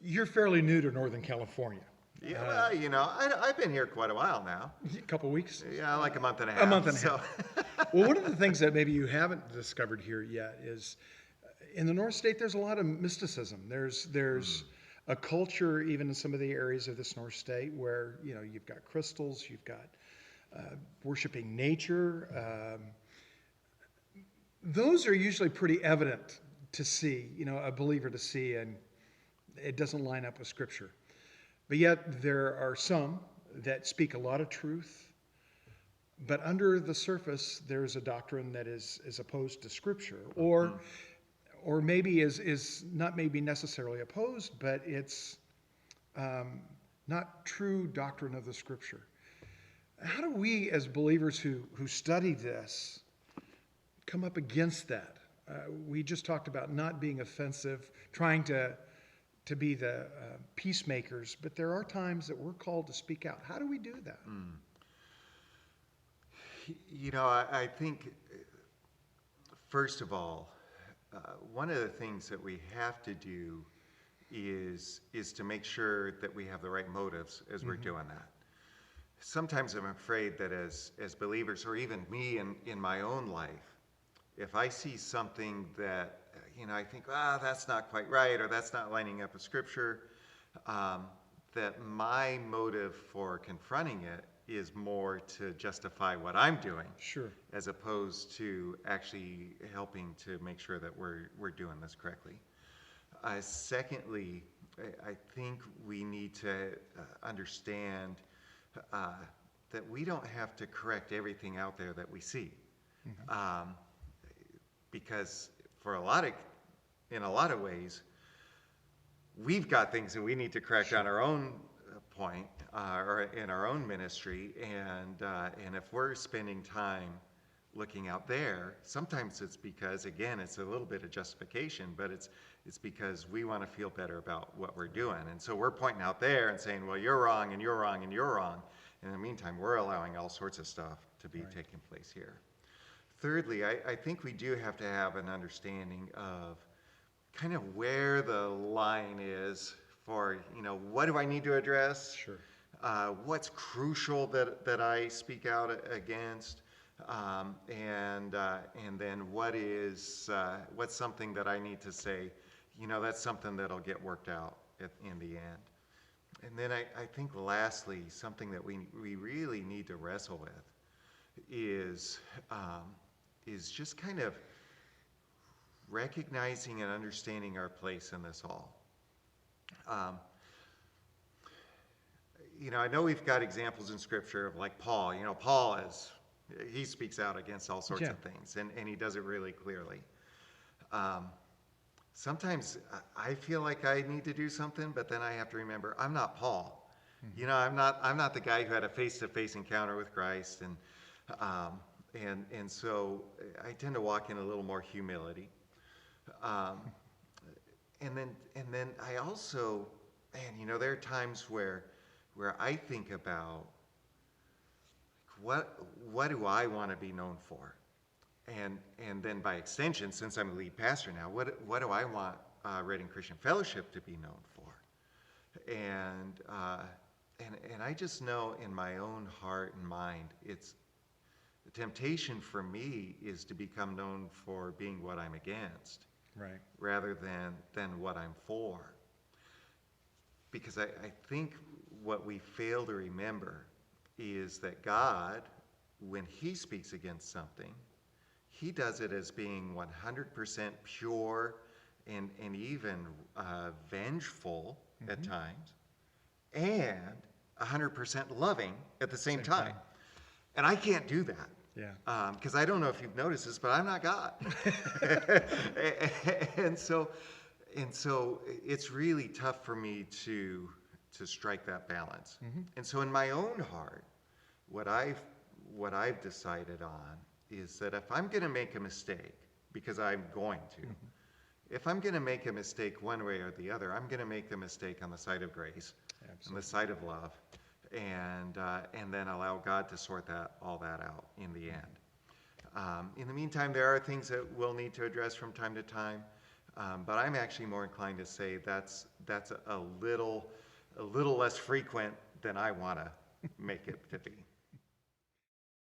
You're fairly new to Northern California. Yeah, well, I've been here quite a while now. A couple weeks? Yeah, like a month and a half. A month and a so. half. Well, one of the things that maybe you haven't discovered here yet is in the North State, there's a lot of mysticism. There's a culture, even in some of the areas of this North State, where you've got crystals, you've got worshiping nature. Those are usually pretty evident to see, a believer to see, and it doesn't line up with Scripture. But yet there are some that speak a lot of truth, but under the surface there's a doctrine that is opposed to Scripture, or maybe is not maybe necessarily opposed, but it's not true doctrine of the Scripture. How do we as believers who study this come up against that? We just talked about not being offensive, trying to be the peacemakers, but there are times that we're called to speak out. How do we do that? I think, first of all, one of the things that we have to do is to make sure that we have the right motives as we're doing that. Sometimes I'm afraid that as believers, or even me in my own life, if I see something that I think, that's not quite right, or that's not lining up with Scripture, that my motive for confronting it is more to justify what I'm doing, sure, as opposed to actually helping to make sure that we're doing this correctly. Secondly, I think we need to understand that we don't have to correct everything out there that we see, because in a lot of ways, we've got things that we need to correct on our own point, or in our own ministry, and if we're spending time looking out there, sometimes it's because, again, it's a little bit of justification, but it's because we want to feel better about what we're doing, and so we're pointing out there and saying, well, you're wrong, and you're wrong, and you're wrong. In the meantime, we're allowing all sorts of stuff to be taking place here. Thirdly, I think we do have to have an understanding of kind of where the line is for, what do I need to address? Sure. What's crucial that I speak out against? And then what's something that I need to say, that's something that'll get worked out in the end. And then I think lastly, something that we really need to wrestle with is just kind of recognizing and understanding our place in this all. I know we've got examples in Scripture of like Paul. Paul he speaks out against all sorts of things, and he does it really clearly. Sometimes I feel like I need to do something, but then I have to remember I'm not Paul. I'm not the guy who had a face-to-face encounter with Christ, and so I tend to walk in a little more humility. And then I also, there are times where I think about what do I want to be known for, and then by extension, since I'm a lead pastor now, what do I want Reading Christian Fellowship to be known for? And I just know in my own heart and mind, it's the temptation for me is to become known for being what I'm against, right, rather than what I'm for. Because I think what we fail to remember is that God, when He speaks against something, He does it as being 100% pure and even vengeful at times, and 100% loving at the same time. And I can't do that. Yeah. Because I don't know if you've noticed this, but I'm not God. and so it's really tough for me to strike that balance. And so in my own heart, what I've decided on is that if I'm going to make a mistake, because I'm going to, if I'm going to make a mistake one way or the other, I'm going to make the mistake on the side of grace, on the side of love, and then allow God to sort all that out in the end. In the meantime, there are things that we'll need to address from time to time, But I'm actually more inclined to say that's a little less frequent than I want to make it to be.